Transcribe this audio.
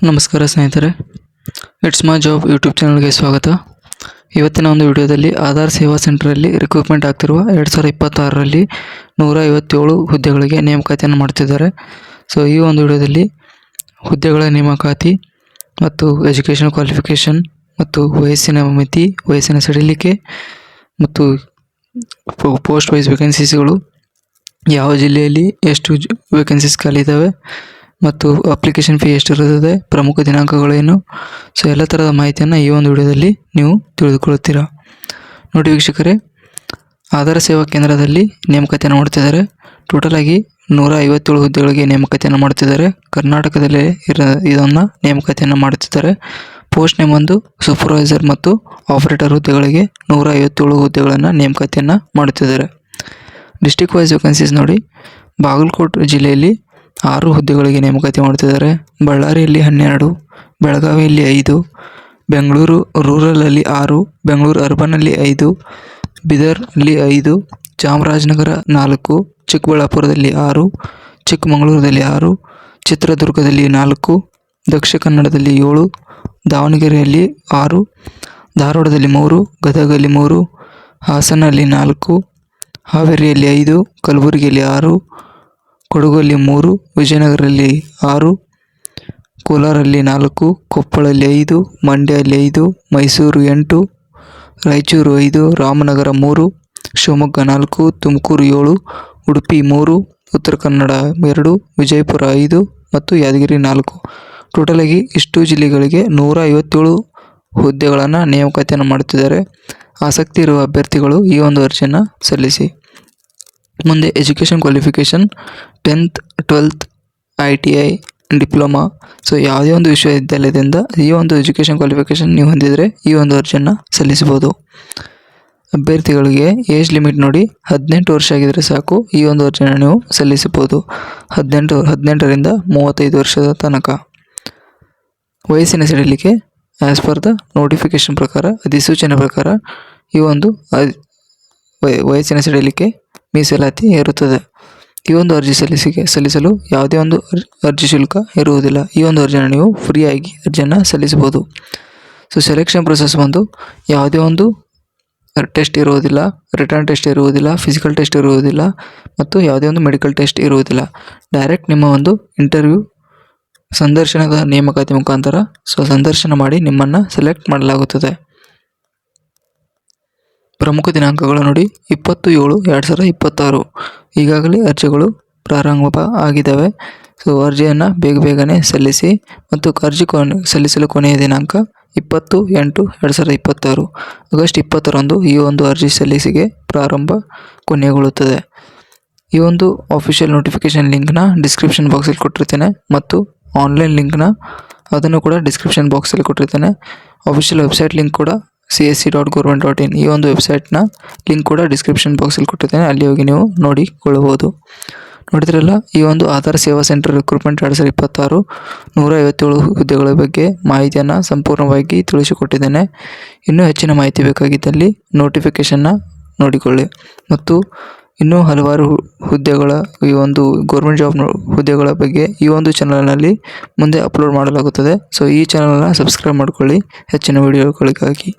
ನಮಸ್ಕಾರ ಸ್ನೇಹಿತರೆ, it's my job YouTube ಚಾನಲ್ಗೆ ಸ್ವಾಗತ. ಇವತ್ತಿನ ಒಂದು ವಿಡಿಯೋದಲ್ಲಿ ಆಧಾರ್ ಸೇವಾ ಸೆಂಟರಲ್ಲಿ ರಿಕ್ರೂಟ್ಮೆಂಟ್ ಆಗ್ತಿರುವ 2026ರಲ್ಲಿ 157 ಹುದ್ದೆಗಳಿಗೆ ನೇಮಕಾತಿಯನ್ನು ಮಾಡ್ತಿದ್ದಾರೆ. ಸೊ ಈ ಒಂದು ವಿಡಿಯೋದಲ್ಲಿ ಹುದ್ದೆಗಳ ನೇಮಕಾತಿ ಮತ್ತು ಎಜುಕೇಷನ್ ಕ್ವಾಲಿಫಿಕೇಷನ್ ಮತ್ತು ವಯಸ್ಸಿನ ಮಿತಿ, ವಯಸ್ಸಿನ ಸಡಿಲಿಕೆ ಮತ್ತು ಪೋಸ್ಟ್ ವೈಸ್ ವೇಕೆನ್ಸೀಸ್ಗಳು, ಯಾವ ಜಿಲ್ಲೆಯಲ್ಲಿ ಎಷ್ಟು ವೇಕೆನ್ಸೀಸ್ ಖಾಲಿ ಇದ್ದಾವೆ ಮತ್ತು ಅಪ್ಲಿಕೇಶನ್ ಫೀ ಎಷ್ಟಿರುತ್ತದೆ, ಪ್ರಮುಖ ದಿನಾಂಕಗಳೇನು, ಸೊ ಎಲ್ಲ ಥರದ ಮಾಹಿತಿಯನ್ನು ಈ ಒಂದು ವಿಡಿಯೋದಲ್ಲಿ ನೀವು ತಿಳಿದುಕೊಳ್ಳುತ್ತೀರಾ. ನೋಡಿ ವೀಕ್ಷಕರೇ, ಆಧಾರ್ ಸೇವಾ ಕೇಂದ್ರದಲ್ಲಿ ನೇಮಕಾತಿಯನ್ನು ಮಾಡ್ತಿದ್ದಾರೆ. ಟೋಟಲ್ ಆಗಿ 157 ಹುದ್ದೆಗಳಿಗೆ ನೇಮಕಾತಿಯನ್ನು ಮಾಡ್ತಿದ್ದಾರೆ. ಕರ್ನಾಟಕದಲ್ಲೇ ಇದನ್ನು ನೇಮಕಾತಿಯನ್ನು ಮಾಡುತ್ತಿದ್ದಾರೆ. ಪೋಸ್ಟ್ ನೇಮ್ ಒಂದು ಸೂಪರ್ವೈಸರ್ ಮತ್ತು ಆಪರೇಟರ್ ಹುದ್ದೆಗಳಿಗೆ 157 ಹುದ್ದೆಗಳನ್ನು ನೇಮಕಾತಿಯನ್ನು ಮಾಡುತ್ತಿದ್ದಾರೆ. ಡಿಸ್ಟಿಕ್ ವೈಸ್ ವೇಕೆನ್ಸೀಸ್ ನೋಡಿ, ಬಾಗಲಕೋಟೆ ಜಿಲ್ಲೆಯಲ್ಲಿ 6 ಹುದ್ದೆಗಳಿಗೆ ನೇಮಕಾತಿ ಮಾಡ್ತಿದ್ದಾರೆ. ಬಳ್ಳಾರಿಯಲ್ಲಿ 12, ಬೆಳಗಾವಿಯಲ್ಲಿ 5, ಬೆಂಗಳೂರು ರೂರಲಲ್ಲಿ 6, ಬೆಂಗಳೂರು ಅರ್ಬನಲ್ಲಿ 5, ಬೀದರ್ನಲ್ಲಿ 5, ಚಾಮರಾಜನಗರ 4, ಚಿಕ್ಕಬಳ್ಳಾಪುರದಲ್ಲಿ 6, ಚಿಕ್ಕಮಗಳೂರಲ್ಲಿ 6, ಚಿತ್ರದುರ್ಗದಲ್ಲಿ 4, ದಕ್ಷಿಣ ಕನ್ನಡದಲ್ಲಿ 7, ದಾವಣಗೆರೆಯಲ್ಲಿ 6, ಧಾರವಾಡದಲ್ಲಿ 3, ಗದಗಲ್ಲಿ 3, ಹಾಸನಲ್ಲಿ 4, ಹಾವೇರಿಯಲ್ಲಿ 5, ಕಲಬುರಗಿಯಲ್ಲಿ 6, ಕೊಡಗಲ್ಲಿ 3, ವಿಜಯನಗರಲ್ಲಿ 6, ಕೋಲಾರಲ್ಲಿ 4, ಕೊಪ್ಪಳಲ್ಲಿ 5, ಮಂಡ್ಯಲ್ಲಿ 5, ಮೈಸೂರು 8, ರಾಯಚೂರು 5, ರಾಮನಗರ 3, ಶಿವಮೊಗ್ಗ 4, ತುಮಕೂರು 7, ಉಡುಪಿ 3, ಉತ್ತರ ಕನ್ನಡ 2, ವಿಜಯಪುರ 5 ಮತ್ತು ಯಾದಗಿರಿ 4. ಟೋಟಲಾಗಿ ಇಷ್ಟು ಜಿಲ್ಲೆಗಳಿಗೆ 157 ಹುದ್ದೆಗಳನ್ನು ನೇಮಕಾತಿಯನ್ನು ಮಾಡುತ್ತಿದ್ದಾರೆ. ಆಸಕ್ತಿ ಇರುವ ಅಭ್ಯರ್ಥಿಗಳು ಈ ಒಂದು ಅರ್ಜಿಯನ್ನು ಸಲ್ಲಿಸಿ. ಮುಂದೆ education qualification 10th 12th ITI diploma. So ಯಾವುದೇ ಒಂದು ವಿಶ್ವವಿದ್ಯಾಲಯದಿಂದ ಈ ಒಂದು ಎಜುಕೇಷನ್ ಕ್ವಾಲಿಫಿಕೇಷನ್ ನೀವು ಹೊಂದಿದರೆ ಈ ಒಂದು ಅರ್ಜಿಯನ್ನು ಸಲ್ಲಿಸಬಹುದು. ಅಭ್ಯರ್ಥಿಗಳಿಗೆ ಏಜ್ ಲಿಮಿಟ್ ನೋಡಿ, 18 ವರ್ಷ ಆಗಿದರೆ ಸಾಕು ಈ ಒಂದು ಅರ್ಜಿಯನ್ನು ನೀವು ಸಲ್ಲಿಸಬಹುದು. 18ರಿಂದ 35 ವರ್ಷದ ತನಕ. ವಯಸ್ಸಿನ ಸಡಿಲಿಕೆ ಆ್ಯಸ್ ಪರ್ ದ ನೋಟಿಫಿಕೇಷನ್ ಪ್ರಕಾರ, ಅಧಿಸೂಚನೆ ಪ್ರಕಾರ ಈ ಒಂದು ವಯಸ್ಸಿನ ಸಡಿಲಿಕೆ ಮೀಸಲಾತಿ ಇರುತ್ತದೆ. ಈ ಒಂದು ಅರ್ಜಿ ಸಲ್ಲಿಸಲು ಯಾವುದೇ ಒಂದು ಅರ್ಜಿ ಶುಲ್ಕ ಇರುವುದಿಲ್ಲ. ಈ ಒಂದು ಅರ್ಜಿಯನ್ನು ನೀವು ಫ್ರೀಯಾಗಿ ಅರ್ಜಿಯನ್ನು ಸಲ್ಲಿಸಬಹುದು. ಸೊ ಸೆಲೆಕ್ಷನ್ ಪ್ರೊಸೆಸ್ ಬಂದು ಯಾವುದೇ ಒಂದು ಟೆಸ್ಟ್ ಇರುವುದಿಲ್ಲ, ರಿಟರ್ನ್ ಟೆಸ್ಟ್ ಇರುವುದಿಲ್ಲ, ಫಿಸಿಕಲ್ ಟೆಸ್ಟ್ ಇರುವುದಿಲ್ಲ ಮತ್ತು ಯಾವುದೇ ಒಂದು ಮೆಡಿಕಲ್ ಟೆಸ್ಟ್ ಇರುವುದಿಲ್ಲ. ಡೈರೆಕ್ಟ್ ನಿಮ್ಮ ಒಂದು ಇಂಟರ್ವ್ಯೂ ಸಂದರ್ಶನದ ನೇಮಕಾತಿ ಮುಖಾಂತರ ಸಂದರ್ಶನ ಮಾಡಿ ನಿಮ್ಮನ್ನು ಸೆಲೆಕ್ಟ್ ಮಾಡಲಾಗುತ್ತದೆ. ಪ್ರಮುಖ ದಿನಾಂಕಗಳು ನೋಡಿ, 20/7/2026 ಈಗಾಗಲೇ ಅರ್ಜಿಗಳು ಪ್ರಾರಂಭ ಆಗಿದ್ದಾವೆ. ಸೊ ಅರ್ಜಿಯನ್ನು ಬೇಗನೆ ಸಲ್ಲಿಸಿ ಮತ್ತು ಅರ್ಜಿ ಸಲ್ಲಿಸಲು ಕೊನೆಯ ದಿನಾಂಕ 20/8/2026 ಆಗಸ್ಟ್ 20ರಂದು ಈ ಒಂದು ಅರ್ಜಿ ಸಲ್ಲಿಸಿಗೆ ಕೊನೆಗೊಳ್ಳುತ್ತದೆ. ಈ ಒಂದು ಅಫಿಷಿಯಲ್ ನೋಟಿಫಿಕೇಷನ್ ಲಿಂಕ್ನ ಡಿಸ್ಕ್ರಿಪ್ಷನ್ ಬಾಕ್ಸಲ್ಲಿ ಕೊಟ್ಟಿರ್ತೇನೆ ಮತ್ತು ಆನ್ಲೈನ್ ಲಿಂಕ್ನ ಅದನ್ನು ಕೂಡ ಡಿಸ್ಕ್ರಿಪ್ಷನ್ ಬಾಕ್ಸಲ್ಲಿ ಕೊಟ್ಟಿರ್ತೇನೆ. ಅಫಿಷಿಯಲ್ ವೆಬ್ಸೈಟ್ ಲಿಂಕ್ ಕೂಡ csc.government.in ಈ ಒಂದು ವೆಬ್ಸೈಟ್ನ ಲಿಂಕ್ ಕೂಡ ಡಿಸ್ಕ್ರಿಪ್ಷನ್ ಬಾಕ್ಸಲ್ಲಿ ಕೊಟ್ಟಿರ್ತೇನೆ, ಅಲ್ಲಿ ಹೋಗಿ ನೀವು ನೋಡಿಕೊಳ್ಳಬಹುದು. ನೋಡಿದ್ರಲ್ಲ, ಈ ಒಂದು ಆಧಾರ್ ಸೇವಾ ಸೆಂಟರ್ ರಿಕ್ರೂಟ್ಮೆಂಟ್ 2026 157 ಹುದ್ದೆಗಳ ಬಗ್ಗೆ ಮಾಹಿತಿಯನ್ನು ಸಂಪೂರ್ಣವಾಗಿ ತಿಳಿಸಿಕೊಟ್ಟಿದ್ದೇನೆ. ಇನ್ನೂ ಹೆಚ್ಚಿನ ಮಾಹಿತಿ ಬೇಕಾಗಿದ್ದಲ್ಲಿ ನೋಟಿಫಿಕೇಷನ್ನ ನೋಡಿಕೊಳ್ಳಿ ಮತ್ತು ಇನ್ನೂ ಹಲವಾರು ಹುದ್ದೆಗಳ ಈ ಒಂದು ಗೌರ್ಮೆಂಟ್ ಜಾಬ್ ಹುದ್ದೆಗಳ ಬಗ್ಗೆ ಈ ಒಂದು ಚಾನಲ್ನಲ್ಲಿ ಮುಂದೆ ಅಪ್ಲೋಡ್ ಮಾಡಲಾಗುತ್ತದೆ. ಸೊ ಈ ಚಾನಲ್ನ ಸಬ್ಸ್ಕ್ರೈಬ್ ಮಾಡಿಕೊಳ್ಳಿ ಹೆಚ್ಚಿನ ವಿಡಿಯೋಗಳಿಗಾಗಿ.